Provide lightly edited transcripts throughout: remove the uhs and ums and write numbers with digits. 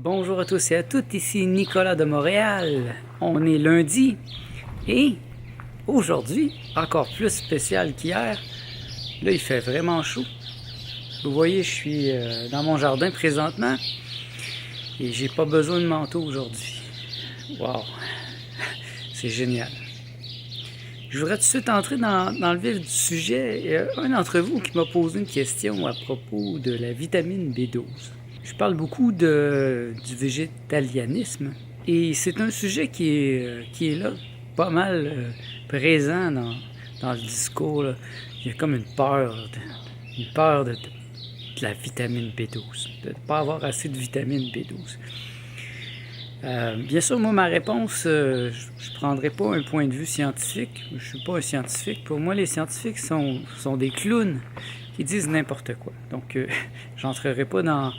Bonjour à tous et à toutes, ici Nicolas de Montréal. On est lundi et aujourd'hui, encore plus spécial qu'hier, là il fait vraiment chaud. Vous voyez, je suis dans mon jardin présentement et j'ai pas besoin de manteau aujourd'hui. Wow, c'est génial. Je voudrais tout de suite entrer dans le vif du sujet. Il y a un d'entre vous qui m'a posé une question à propos de la vitamine B12. Je parle beaucoup du végétalianisme et c'est un sujet qui est là, pas mal présent dans le discours. Là. Il y a comme une peur de la vitamine B12, de ne pas avoir assez de vitamine B12. Bien sûr, moi, ma réponse, je ne prendrai pas un point de vue scientifique. Je ne suis pas un scientifique. Pour moi, les scientifiques sont des clowns qui disent n'importe quoi. Donc, j'entrerai pas dans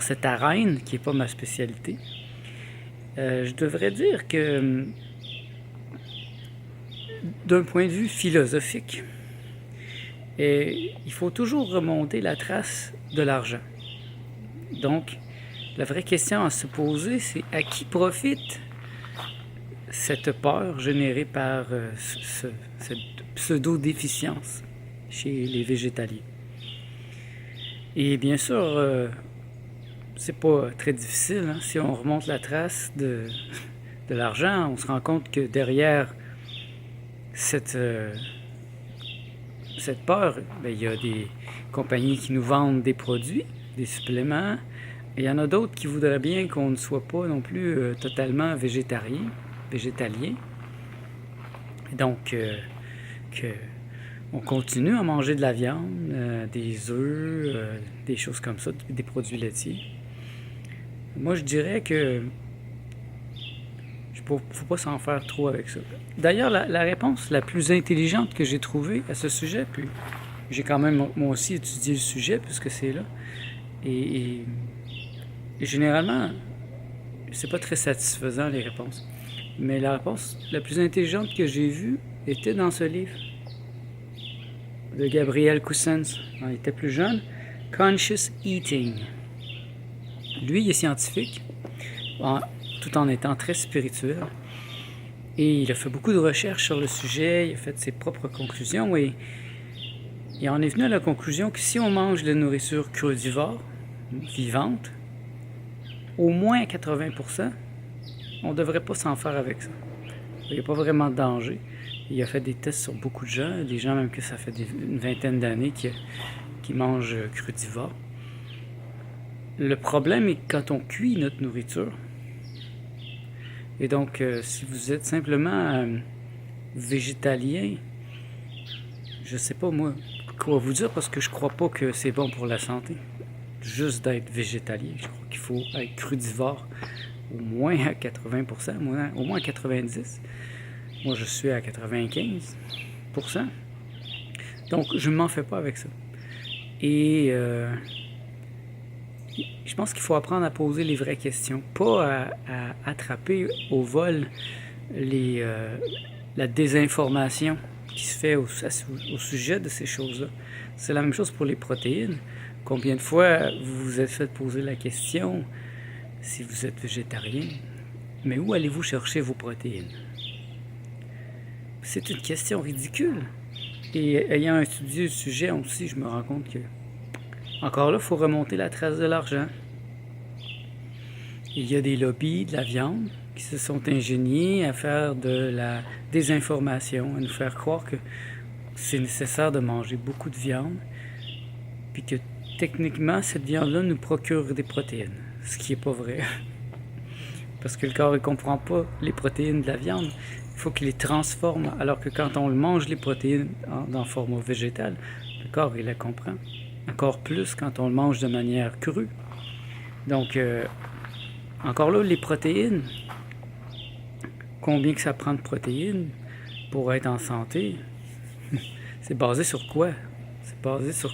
cette arène qui n'est pas ma spécialité. Je devrais dire que, d'un point de vue philosophique, il faut toujours remonter la trace de l'argent. Donc, la vraie question à se poser, c'est à qui profite cette peur générée par cette pseudo-déficience chez les végétaliens. Et bien sûr, c'est pas très difficile. Hein? Si on remonte la trace de l'argent, on se rend compte que derrière cette peur, il y a des compagnies qui nous vendent des produits, des suppléments. Et il y en a d'autres qui voudraient bien qu'on ne soit pas non plus totalement végétalien. Et donc, on continue à manger de la viande, des œufs, des choses comme ça, des produits laitiers. Moi, je dirais que faut pas s'en faire trop avec ça. D'ailleurs, la réponse la plus intelligente que j'ai trouvée à ce sujet, puis j'ai quand même moi aussi étudié le sujet puisque c'est là, et généralement, c'est pas très satisfaisant les réponses. Mais la réponse la plus intelligente que j'ai vue était dans ce livre de Gabriel Coussens, quand il était plus jeune, Conscious Eating. Lui, il est scientifique, tout en étant très spirituel. Et il a fait beaucoup de recherches sur le sujet, il a fait ses propres conclusions et il en est venu à la conclusion que si on mange de la nourriture crudivore, vivante, au moins à 80%, on ne devrait pas s'en faire avec ça. Il n'y a pas vraiment de danger. Il a fait des tests sur beaucoup de gens, des gens même que ça fait une vingtaine d'années qui mangent crudivore. Le problème est que quand on cuit notre nourriture, et donc si vous êtes simplement végétalien, je sais pas moi quoi vous dire parce que je crois pas que c'est bon pour la santé. Juste d'être végétalien. Je crois qu'il faut être crudivore au moins à 80%, au moins à 90%. Moi, je suis à 95%. Donc, je ne m'en fais pas avec ça. Et je pense qu'il faut apprendre à poser les vraies questions, pas à attraper au vol la désinformation qui se fait au sujet de ces choses-là. C'est la même chose pour les protéines. Combien de fois vous vous êtes fait poser la question, si vous êtes végétarien, mais où allez-vous chercher vos protéines? C'est une question ridicule. Et ayant étudié le sujet aussi, je me rends compte que, encore là, il faut remonter la trace de l'argent. Il y a des lobbies de la viande qui se sont ingéniés à faire de la désinformation, à nous faire croire que c'est nécessaire de manger beaucoup de viande, puis que techniquement, cette viande-là nous procure des protéines, ce qui n'est pas vrai. Parce que le corps ne comprend pas les protéines de la viande. Il faut qu'il les transforme, alors que quand on mange les protéines dans format végétal, le corps il les comprend. Encore plus quand on le mange de manière crue. Donc, encore là, les protéines, combien que ça prend de protéines pour être en santé, c'est basé sur quoi? C'est basé sur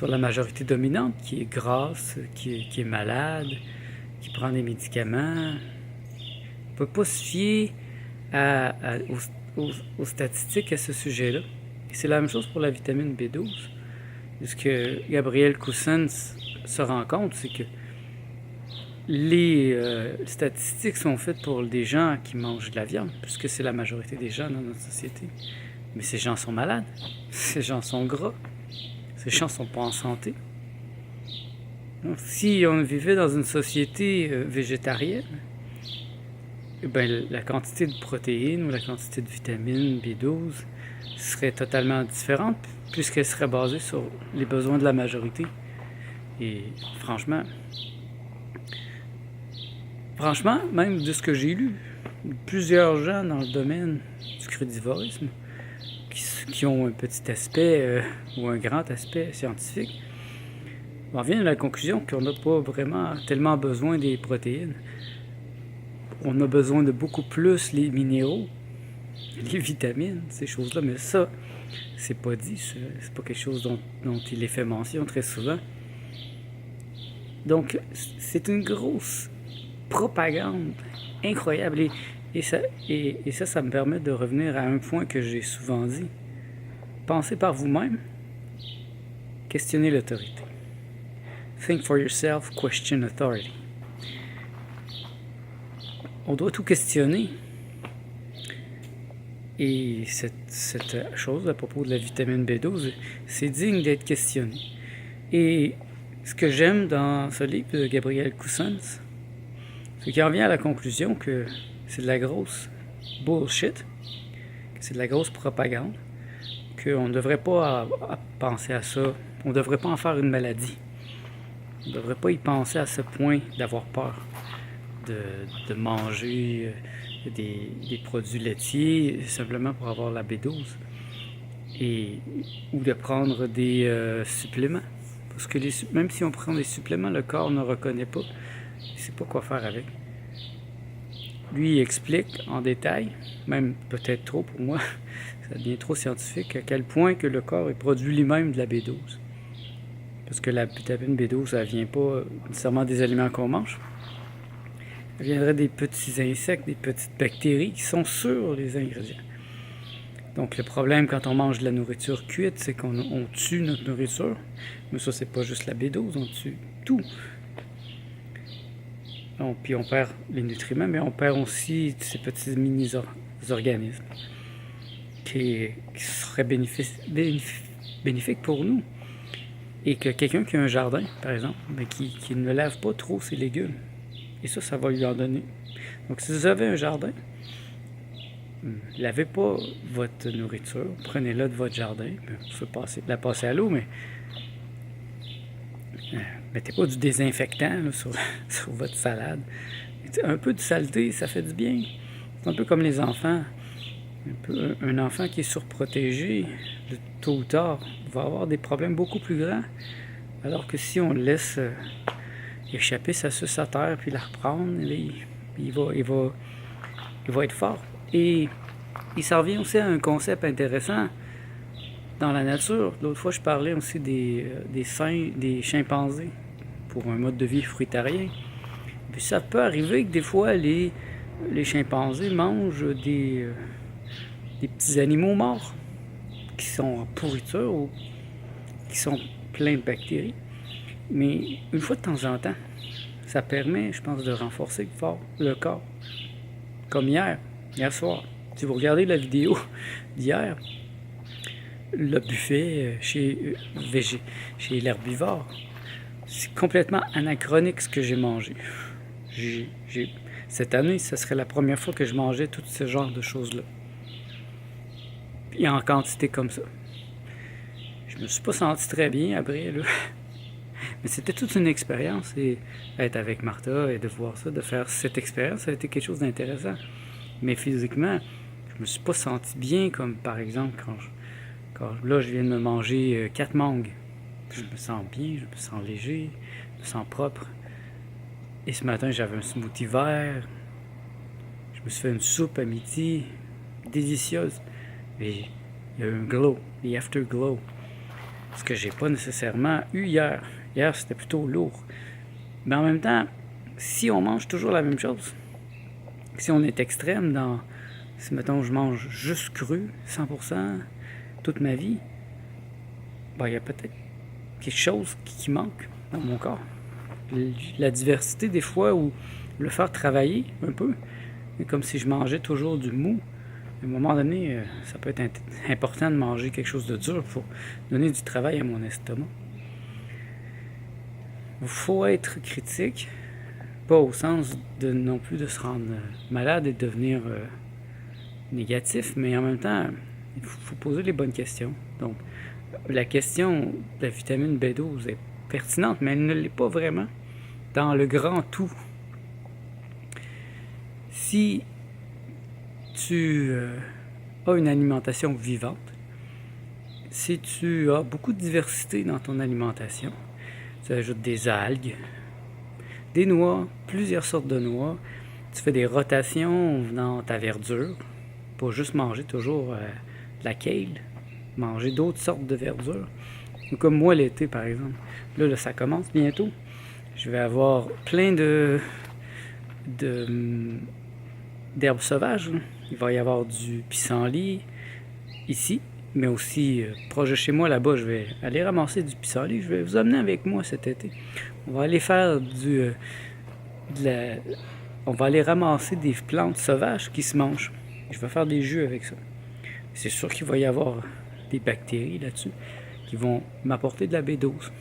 la majorité dominante qui est grasse, qui est malade, qui prend des médicaments. On ne peut pas se fier aux statistiques à ce sujet-là. Et c'est la même chose pour la vitamine B12. Ce que Gabriel Coussens se rend compte, c'est que les statistiques sont faites pour des gens qui mangent de la viande, puisque c'est la majorité des gens dans notre société. Mais ces gens sont malades, ces gens sont gras, ces gens sont pas en santé. Donc, si on vivait dans une société végétarienne, eh ben, la quantité de protéines ou la quantité de vitamines B12 serait totalement différente, puisqu'elle serait basée sur les besoins de la majorité. Et franchement, même de ce que j'ai lu, plusieurs gens dans le domaine du crudivorisme qui ont un petit aspect ou un grand aspect scientifique, on vient à la conclusion qu'on n'a pas vraiment tellement besoin des protéines. On a besoin de beaucoup plus les minéraux, les vitamines, ces choses-là, mais ça, c'est pas dit, c'est pas quelque chose dont il est fait mention très souvent. Donc, c'est une grosse propagande incroyable. Et ça me permet de revenir à un point que j'ai souvent dit. Pensez par vous-même, questionnez l'autorité. Think for yourself, question authority. On doit tout questionner. Et cette chose à propos de la vitamine B12, c'est digne d'être questionné. Et ce que j'aime dans ce livre de Gabriel Coussens, c'est qu'il en vient à la conclusion que c'est de la grosse bullshit, que c'est de la grosse propagande, qu'on ne devrait pas penser à ça, on ne devrait pas en faire une maladie. On ne devrait pas y penser à ce point d'avoir peur de manger des produits laitiers simplement pour avoir la B12 ou de prendre des suppléments. Parce que même si on prend des suppléments, le corps ne reconnaît pas. Il ne sait pas quoi faire avec. Lui, il explique en détail, même peut-être trop pour moi, ça devient trop scientifique, à quel point que le corps produit lui-même de la B12. Parce que la vitamine B12, ça ne vient pas nécessairement des aliments qu'on mange. Ça viendrait des petits insectes, des petites bactéries qui sont sur les ingrédients. Donc le problème quand on mange de la nourriture cuite, c'est qu'on tue notre nourriture. Mais ça, c'est pas juste la B12, on tue tout. Donc, puis on perd les nutriments, mais on perd aussi ces petits mini-organismes qui seraient bénéfiques pour nous. Et que quelqu'un qui a un jardin, par exemple, mais qui ne lave pas trop ses légumes, et ça va lui en donner. Donc si vous avez un jardin, lavez pas votre nourriture, prenez-la de votre jardin, vous pouvez la passer à l'eau, mais mettez pas du désinfectant là, sur votre salade. Un peu de saleté, ça fait du bien. C'est un peu comme les enfants. Un enfant qui est surprotégé, tôt ou tard, va avoir des problèmes beaucoup plus grands. Alors que si on le laisse échapper sa suce à terre puis la reprendre, il va être fort. Et ça revient aussi à un concept intéressant dans la nature. L'autre fois, je parlais aussi des chimpanzés pour un mode de vie fruitarien. Puis ça peut arriver que des fois, les chimpanzés mangent des petits animaux morts qui sont en pourriture ou qui sont pleins de bactéries. Mais une fois de temps en temps, ça permet, je pense, de renforcer le corps. Comme hier soir. Si vous regardez la vidéo d'hier, le buffet chez l'herbivore, c'est complètement anachronique ce que j'ai mangé. Cette année, ce serait la première fois que je mangeais tout ce genre de choses-là. Et en quantité comme ça. Je me suis pas senti très bien après, là. Mais c'était toute une expérience. Et être avec Martha et de voir ça, de faire cette expérience, ça a été quelque chose d'intéressant. Mais physiquement, je me suis pas senti bien, comme par exemple quand là je viens de me manger 4 mangues. Je me sens bien, je me sens léger, je me sens propre. Et ce matin, j'avais un smoothie vert. Je me suis fait une soupe à midi, délicieuse. Et il y a eu un glow, the afterglow. Ce que j'ai pas nécessairement eu hier. Hier, c'était plutôt lourd. Mais en même temps, si on mange toujours la même chose, si on est extrême si mettons je mange juste cru, 100%, toute ma vie, ben il y a peut-être quelque chose qui manque dans mon corps. la diversité des fois, ou le faire travailler un peu, mais comme si je mangeais toujours du mou. À un moment donné, ça peut être important de manger quelque chose de dur pour donner du travail à mon estomac. Il faut être critique, pas au sens de non plus de se rendre malade et de devenir négatif, mais en même temps, il faut poser les bonnes questions. Donc, la question de la vitamine B12 est pertinente, mais elle ne l'est pas vraiment dans le grand tout. Si tu as une alimentation vivante, si tu as beaucoup de diversité dans ton alimentation, tu ajoutes des algues, des noix, plusieurs sortes de noix, tu fais des rotations dans ta verdure, pas juste manger toujours de la kale, manger d'autres sortes de verdure. Comme moi l'été par exemple. Là, ça commence bientôt. Je vais avoir plein d'herbes sauvages. Il va y avoir du pissenlit ici, mais aussi proche de chez moi là-bas, je vais aller ramasser du pissenlit. Je vais vous amener avec moi cet été. On va aller faire on va aller ramasser des plantes sauvages qui se mangent. Je vais faire des jus avec ça. C'est sûr qu'il va y avoir des bactéries là-dessus qui vont m'apporter de la B12.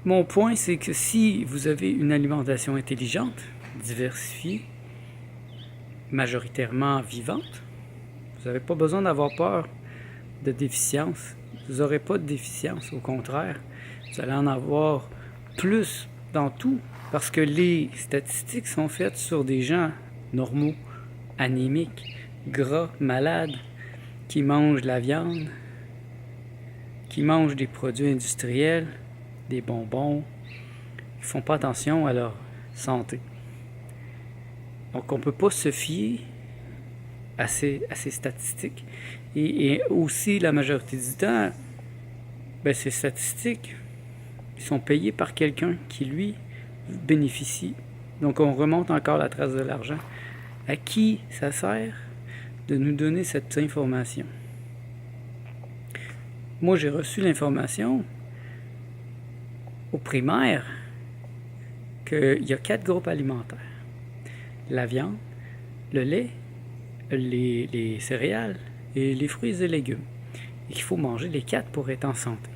Mon point, c'est que si vous avez une alimentation intelligente, diversifiée, majoritairement vivante, vous n'avez pas besoin d'avoir peur de déficience. Vous n'aurez pas de déficience, au contraire. Vous allez en avoir plus dans tout, parce que les statistiques sont faites sur des gens normaux, anémiques, gras, malades, qui mangent de la viande, qui mangent des produits industriels, des bonbons, qui ne font pas attention à leur santé. Donc on ne peut pas se fier à ces statistiques. Et aussi, la majorité du temps, ces statistiques, ils sont payés par quelqu'un qui, lui, bénéficie. Donc on remonte encore la trace de l'argent. À qui ça sert de nous donner cette information? Moi, j'ai reçu l'information au primaire qu'il y a 4 groupes alimentaires. La viande, le lait, les céréales et les fruits et légumes. Et qu'il faut manger les 4 pour être en santé.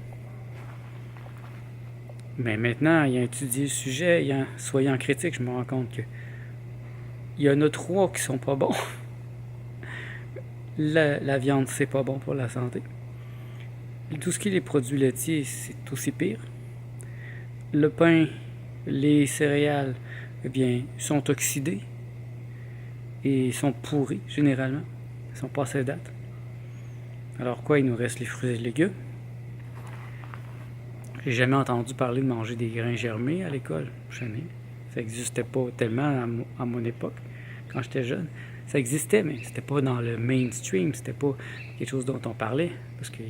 Mais maintenant, ayant étudié le sujet, soyant critique, je me rends compte que il y en a 3 qui sont pas bons. La viande, c'est pas bon pour la santé. Tout ce qui est les produits laitiers, c'est aussi pire. Le pain, les céréales, eh bien, sont oxydés et sont pourris, généralement. Ils sont passés à date. Alors quoi, il nous reste les fruits et légumes. J'ai jamais entendu parler de manger des grains germés à l'école. Jamais. Ça n'existait pas tellement à mon époque, quand j'étais jeune. Ça existait, mais c'était pas dans le mainstream, c'était pas quelque chose dont on parlait. Parce que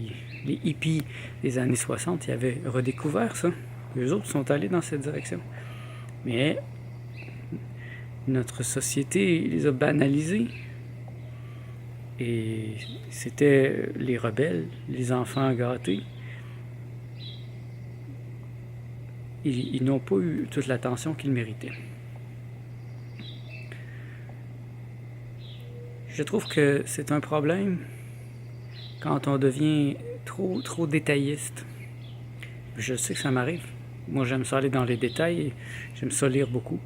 les hippies des années 60, ils avaient redécouvert ça. Les autres sont allés dans cette direction. Mais notre société les a banalisés. Et c'était les rebelles, les enfants gâtés. Ils n'ont pas eu toute l'attention qu'ils méritaient. Je trouve que c'est un problème quand on devient trop détailliste. Je sais que ça m'arrive. Moi, j'aime ça aller dans les détails et j'aime ça lire beaucoup.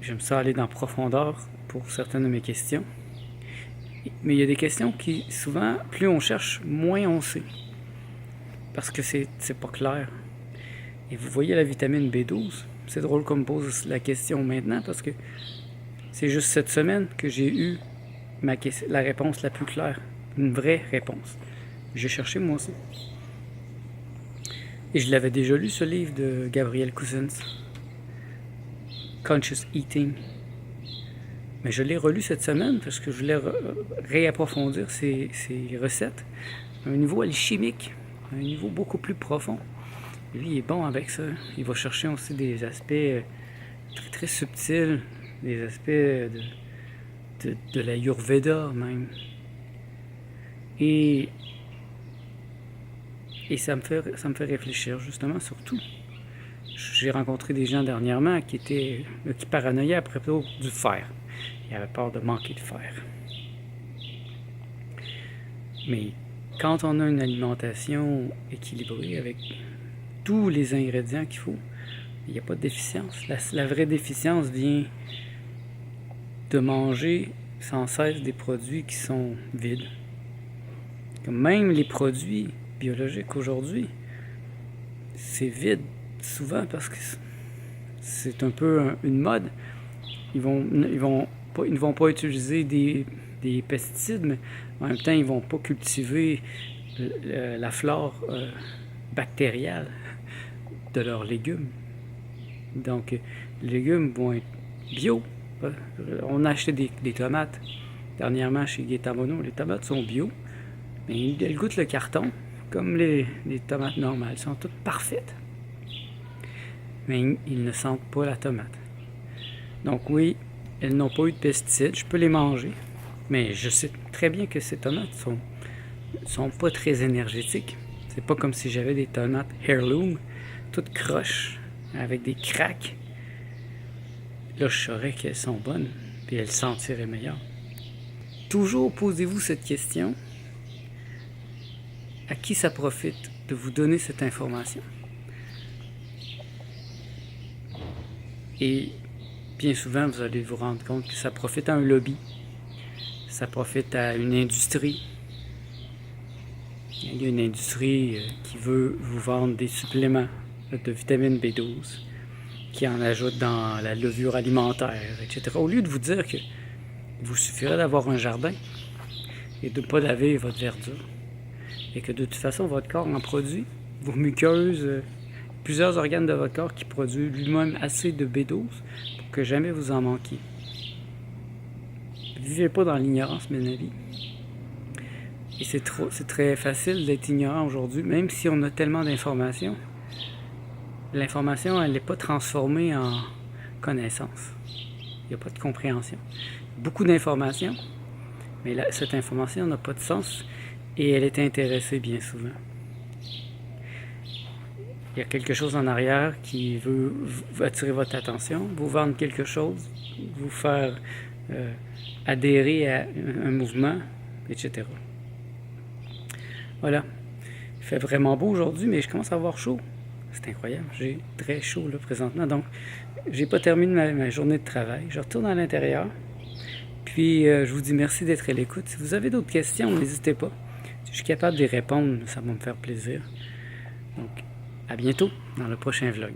J'aime ça aller dans profondeur pour certaines de mes questions. Mais il y a des questions qui, souvent, plus on cherche, moins on sait. Parce que c'est pas clair. Et vous voyez la vitamine B12, c'est drôle qu'on me pose la question maintenant parce que c'est juste cette semaine que j'ai eu la réponse la plus claire, une vraie réponse. J'ai cherché moi aussi. Et je l'avais déjà lu, ce livre de Gabriel Cousens, Conscious Eating. Mais je l'ai relu cette semaine parce que je voulais réapprofondir ces recettes à un niveau alchimique, à un niveau beaucoup plus profond. Lui, il est bon avec ça. Il va chercher aussi des aspects très, très subtils, des aspects de l'Ayurveda même. Et Et ça me fait réfléchir justement sur tout. J'ai rencontré des gens dernièrement qui paranoïaient à propos du fer. Ils avaient peur de manquer de fer. Mais quand on a une alimentation équilibrée avec tous les ingrédients qu'il faut, il n'y a pas de déficience. La vraie déficience vient de manger sans cesse des produits qui sont vides. Comme même les produits biologiques aujourd'hui, c'est vide souvent parce que c'est un peu une mode. Ils ne vont pas utiliser des pesticides, mais en même temps, ils ne vont pas cultiver la flore bactériale de leurs légumes. Donc, les légumes vont être bio. On a acheté des tomates dernièrement chez Gaëtan Monod. Les tomates sont bio, mais elles goûtent le carton, comme les tomates normales. Elles sont toutes parfaites. Mais ils ne sentent pas la tomate. Donc oui, elles n'ont pas eu de pesticides. Je peux les manger, mais je sais très bien que ces tomates sont pas très énergétiques. C'est pas comme si j'avais des tomates heirloom, toutes croches, avec des craques. Là, je saurais qu'elles sont bonnes, puis elles sentiraient meilleures. Toujours posez-vous cette question. À qui ça profite de vous donner cette information? Et bien souvent, vous allez vous rendre compte que ça profite à un lobby. Ça profite à une industrie. Il y a une industrie qui veut vous vendre des suppléments de vitamine B12, qui en ajoute dans la levure alimentaire, etc. Au lieu de vous dire que vous suffirait d'avoir un jardin et de ne pas laver votre verdure, et que de toute façon, votre corps en produit, vos muqueuses, plusieurs organes de votre corps qui produisent lui-même assez de B12 pour que jamais vous en manquiez. Vivez pas dans l'ignorance, mes amis. Et c'est très facile d'être ignorant aujourd'hui, même si on a tellement d'informations. L'information, elle n'est pas transformée en connaissance. Il n'y a pas de compréhension. Beaucoup d'informations, mais cette information n'a pas de sens et elle est intéressée bien souvent. Il y a quelque chose en arrière qui veut attirer votre attention, vous vendre quelque chose, vous faire adhérer à un mouvement, etc. Voilà. Il fait vraiment beau aujourd'hui, mais je commence à avoir chaud. C'est incroyable. J'ai très chaud là présentement. Donc, j'ai pas terminé ma journée de travail. Je retourne à l'intérieur. Puis, je vous dis merci d'être à l'écoute. Si vous avez d'autres questions, n'hésitez pas. Si je suis capable d'y répondre, ça va me faire plaisir. Donc, à bientôt dans le prochain vlog.